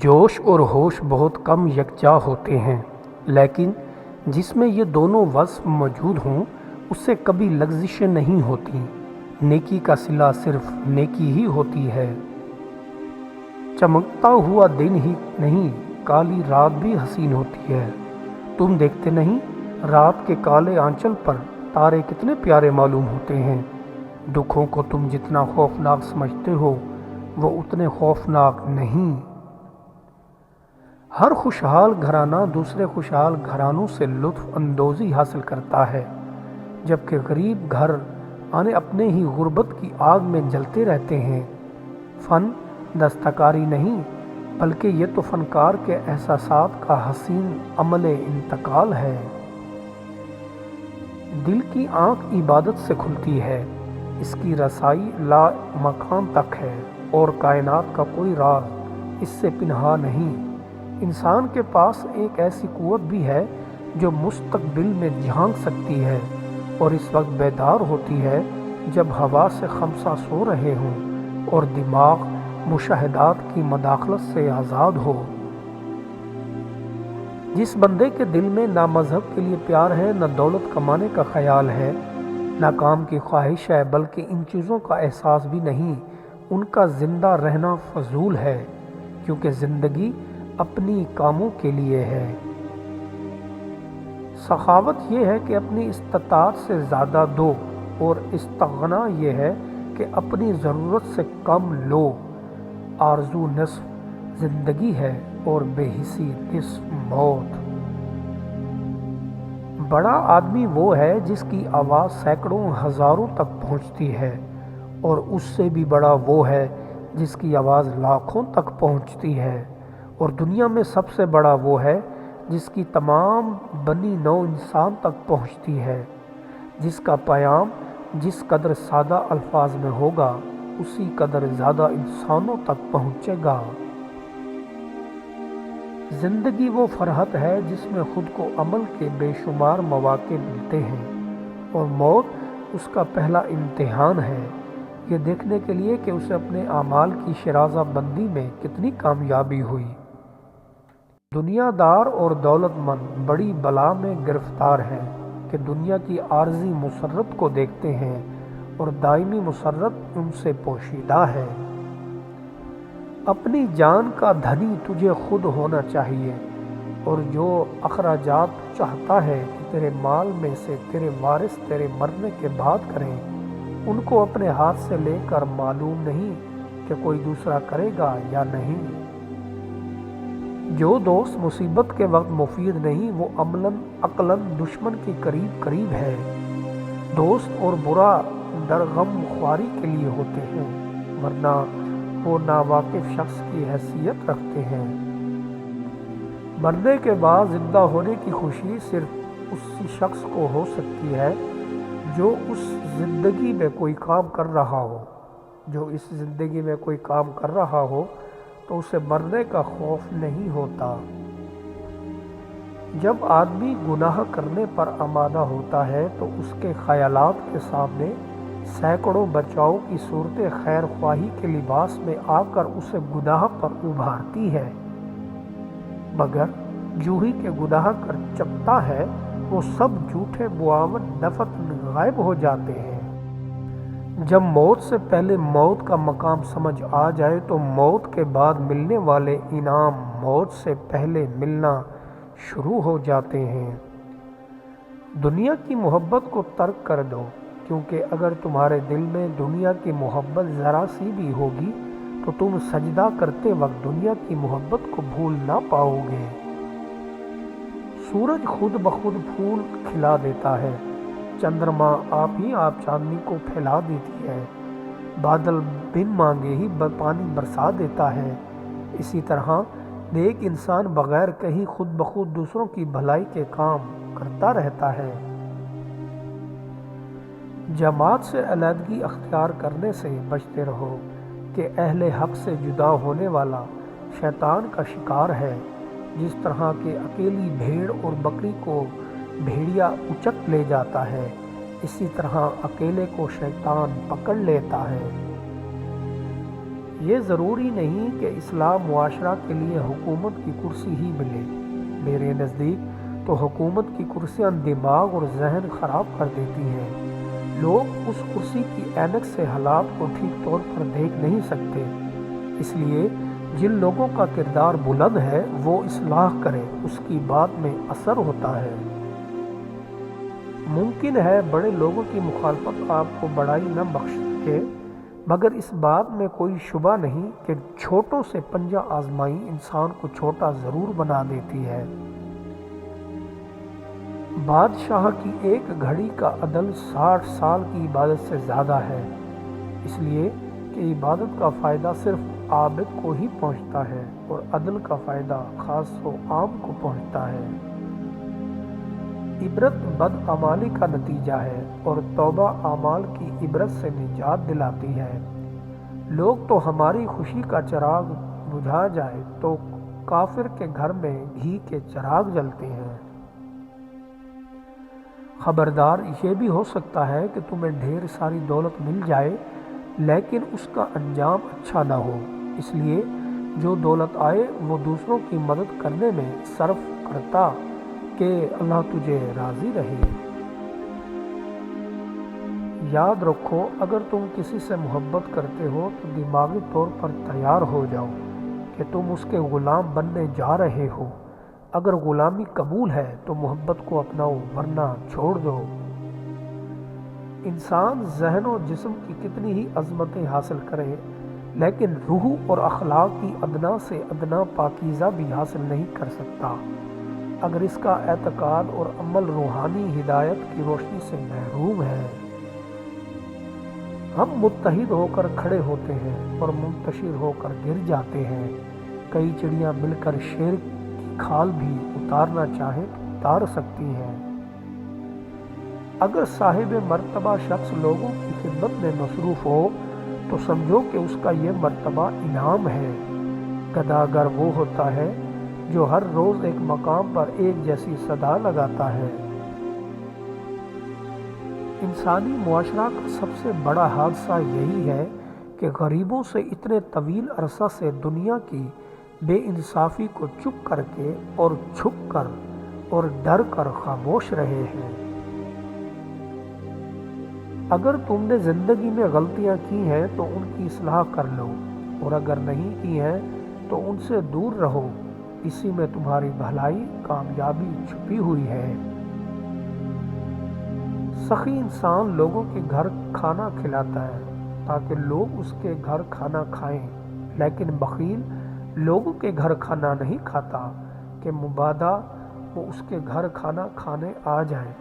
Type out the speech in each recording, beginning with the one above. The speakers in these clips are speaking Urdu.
جوش اور ہوش بہت کم یکجا ہوتے ہیں، لیکن جس میں یہ دونوں وصف موجود ہوں اس سے کبھی لغزشیں نہیں ہوتی۔ نیکی کا صلہ صرف نیکی ہی ہوتی ہے۔ چمکتا ہوا دن ہی نہیں، کالی رات بھی حسین ہوتی ہے۔ تم دیکھتے نہیں، رات کے کالے آنچل پر تارے کتنے پیارے معلوم ہوتے ہیں۔ دکھوں کو تم جتنا خوفناک سمجھتے ہو وہ اتنے خوفناک نہیں۔ ہر خوشحال گھرانہ دوسرے خوشحال گھرانوں سے لطف اندوزی حاصل کرتا ہے، جبکہ غریب گھر آنے اپنے ہی غربت کی آگ میں جلتے رہتے ہیں۔ فن دستکاری نہیں، بلکہ یہ تو فنکار کے احساسات کا حسین عمل انتقال ہے۔ دل کی آنکھ عبادت سے کھلتی ہے، اس کی رسائی لا مکان تک ہے، اور کائنات کا کوئی راز اس سے پنہاں نہیں۔ انسان کے پاس ایک ایسی قوت بھی ہے جو مستقبل میں جھانک سکتی ہے، اور اس وقت بیدار ہوتی ہے جب ہوا سے خمسہ سو رہے ہوں اور دماغ مشاہدات کی مداخلت سے آزاد ہو۔ جس بندے کے دل میں نہ مذہب کے لیے پیار ہے، نہ دولت کمانے کا خیال ہے، نہ کام کی خواہش ہے، بلکہ ان چیزوں کا احساس بھی نہیں، ان کا زندہ رہنا فضول ہے، کیونکہ زندگی اپنی کاموں کے لیے ہے۔ سخاوت یہ ہے کہ اپنی استطاعت سے زیادہ دو، اور استغنا یہ ہے کہ اپنی ضرورت سے کم لو۔ آرزو نصف زندگی ہے اور بے حسی نصف موت۔ بڑا آدمی وہ ہے جس کی آواز سینکڑوں ہزاروں تک پہنچتی ہے، اور اس سے بھی بڑا وہ ہے جس کی آواز لاکھوں تک پہنچتی ہے، اور دنیا میں سب سے بڑا وہ ہے جس کی تمام بنی نوع انسان تک پہنچتی ہے، جس کا پیام جس قدر سادہ الفاظ میں ہوگا اسی قدر زیادہ انسانوں تک پہنچے گا۔ زندگی وہ فرحت ہے جس میں خود کو عمل کے بے شمار مواقع ملتے ہیں، اور موت اس کا پہلا امتحان ہے، یہ دیکھنے کے لیے کہ اسے اپنے اعمال کی شرازہ بندی میں کتنی کامیابی ہوئی۔ دنیا دار اور دولت مند بڑی بلا میں گرفتار ہیں کہ دنیا کی عارضی مسرت کو دیکھتے ہیں، اور دائمی مسرت ان سے پوشیدہ ہے۔ اپنی جان کا دھنی تجھے خود ہونا چاہیے، اور جو اخراجات چاہتا ہے کہ تیرے مال میں سے تیرے وارث تیرے مرنے کے بعد کریں، ان کو اپنے ہاتھ سے لے کر معلوم نہیں کہ کوئی دوسرا کرے گا یا نہیں۔ جو دوست مصیبت کے وقت مفید نہیں، وہ عقلاً دشمن کے قریب قریب ہے۔ دوست اور برا در غم خواری کے لیے ہوتے ہیں، ورنہ وہ ناواقف شخص کی حیثیت رکھتے ہیں۔ مرنے کے بعد زندہ ہونے کی خوشی صرف اسی شخص کو ہو سکتی ہے جو اس زندگی میں کوئی کام کر رہا ہو۔ جو اس زندگی میں کوئی کام کر رہا ہو تو اسے مرنے کا خوف نہیں ہوتا۔ جب آدمی گناہ کرنے پر آمادہ ہوتا ہے تو اس کے خیالات کے سامنے سینکڑوں بچاؤ کی صورت خیر خواہی کے لباس میں آ کر اسے گناہ پر ابھارتی ہے، مگر جوہی کے گناہ کر چکتا ہے وہ سب جھوٹے معاون دفعتاً غائب ہو جاتے ہیں۔ جب موت سے پہلے موت کا مقام سمجھ آ جائے تو موت کے بعد ملنے والے انعام موت سے پہلے ملنا شروع ہو جاتے ہیں۔ دنیا کی محبت کو ترک کر دو، کیونکہ اگر تمہارے دل میں دنیا کی محبت ذرا سی بھی ہوگی تو تم سجدہ کرتے وقت دنیا کی محبت کو بھول نہ پاؤ گے۔ سورج خود بخود پھول کھلا دیتا ہے، چندرما آپ ہی آپ چاندنی کو پھیلا دیتی ہے، بادل بن مانگے ہی پانی برسا دیتا ہے۔ اسی طرح نیک انسان بغیر کہیں خود بخود دوسروں کی بھلائی کے کام کرتا رہتا ہے۔ جماعت سے علیحدگی اختیار کرنے سے بچتے رہو کہ اہل حق سے جدا ہونے والا شیطان کا شکار ہے۔ جس طرح کہ اکیلی بھیڑ اور بکری کو بھیڑیا اچک لے جاتا ہے، اسی طرح اکیلے کو شیطان پکڑ لیتا ہے۔ یہ ضروری نہیں کہ اصلاح معاشرہ کے لیے حکومت کی کرسی ہی ملے۔ میرے نزدیک تو حکومت کی کرسیاں دماغ اور ذہن خراب کر دیتی ہیں۔ لوگ اس کرسی کی عینک سے حالات کو ٹھیک طور پر دیکھ نہیں سکتے، اس لیے جن لوگوں کا کردار بلند ہے وہ اصلاح کرے، اس کی بات میں اثر ہوتا ہے۔ ممکن ہے بڑے لوگوں کی مخالفت آپ کو بڑائی نہ بخش سکے، مگر اس بات میں کوئی شبہ نہیں کہ چھوٹوں سے پنجہ آزمائی انسان کو چھوٹا ضرور بنا دیتی ہے۔ بادشاہ کی ایک گھڑی کا عدل 60 سال کی عبادت سے زیادہ ہے، اس لیے کہ عبادت کا فائدہ صرف عابد کو ہی پہنچتا ہے اور عدل کا فائدہ خاص و عام کو پہنچتا ہے۔ عبرت بدعمالی کا نتیجہ ہے اور توبہ اعمال کی عبرت سے نجات دلاتی ہے۔ لوگ تو ہماری خوشی کا چراغ بجھا جائے تو کافر کے گھر میں گھی کے چراغ جلتے ہیں۔ خبردار، یہ بھی ہو سکتا ہے کہ تمہیں ڈھیر ساری دولت مل جائے لیکن اس کا انجام اچھا نہ ہو، اس لیے جو دولت آئے وہ دوسروں کی مدد کرنے میں صرف کرتا کہ اللہ تجھے راضی رہے۔ یاد رکھو، اگر تم کسی سے محبت کرتے ہو تو دماغی طور پر تیار ہو جاؤ کہ تم اس کے غلام بننے جا رہے ہو۔ اگر غلامی قبول ہے تو محبت کو اپناؤ، ورنہ چھوڑ دو۔ انسان ذہن و جسم کی کتنی ہی عظمتیں حاصل کرے لیکن روح اور اخلاق کی ادنا سے ادنا پاکیزہ بھی حاصل نہیں کر سکتا اگر اس کا اعتقاد اور عمل روحانی ہدایت کی روشنی سے محروم ہے۔ ہم متحد ہو کر کھڑے ہوتے ہیں اور منتشر ہو کر گر جاتے ہیں۔ کئی چڑیاں مل کر شیر کی کھال بھی اتارنا چاہیں تو اتار سکتی ہیں۔ اگر صاحب مرتبہ شخص لوگوں کی خدمت میں مصروف ہو تو سمجھو کہ اس کا یہ مرتبہ انعام ہے۔ گداگر وہ ہوتا ہے جو ہر روز ایک مقام پر ایک جیسی صدا لگاتا ہے۔ انسانی معاشرہ کا سب سے بڑا حادثہ یہی ہے کہ غریبوں سے اتنے طویل عرصہ سے دنیا کی بے انصافی کو چپ کر کے اور چھپ کر اور ڈر کر خاموش رہے ہیں۔ اگر تم نے زندگی میں غلطیاں کی ہیں تو ان کی اصلاح کر لو، اور اگر نہیں کی ہیں تو ان سے دور رہو، اسی میں تمہاری بھلائی کامیابی چھپی ہوئی ہے۔ سخی انسان لوگوں کے گھر کھانا کھلاتا ہے تاکہ لوگ اس کے گھر کھانا کھائیں، لیکن بخیل لوگوں کے گھر کھانا نہیں کھاتا کہ مبادا وہ اس کے گھر کھانا کھانے آ جائیں۔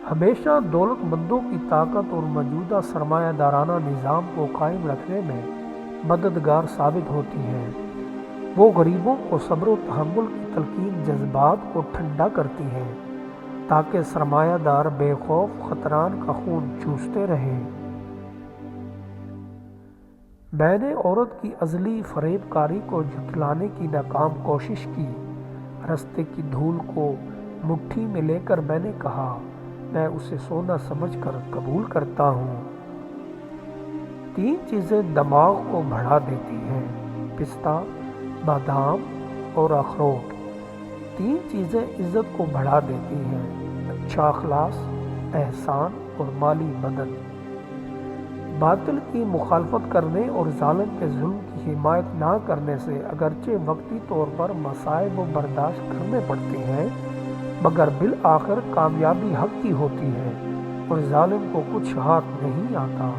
ہمیشہ دولت مندوں کی طاقت اور موجودہ سرمایہ دارانہ نظام کو قائم رکھنے میں مددگار ثابت ہوتی ہے۔ وہ غریبوں کو صبر و تحمل کی تلقین جذبات کو ٹھنڈا کرتی ہے تاکہ سرمایہ دار بے خوف خطران کا خون چوستے رہیں۔ میں نے عورت کی ازلی فریب کاری کو جھٹلانے کی ناکام کوشش کی۔ رستے کی دھول کو مٹھی میں لے کر میں نے کہا، میں اسے سونا سمجھ کر قبول کرتا ہوں۔ 3 چیزیں دماغ کو بڑھا دیتی ہیں: پستہ، بادام اور اخروٹ۔ 3 چیزیں عزت کو بڑھا دیتی ہیں: اچھا اخلاص، احسان اور مالی مدد۔ باطل کی مخالفت کرنے اور ظالم کے ظلم کی حمایت نہ کرنے سے اگرچہ وقتی طور پر مصائب و برداشت کرنے پڑتے ہیں، مگر بالآخر کامیابی حق کی ہوتی ہے اور ظالم کو کچھ ہاتھ نہیں آتا۔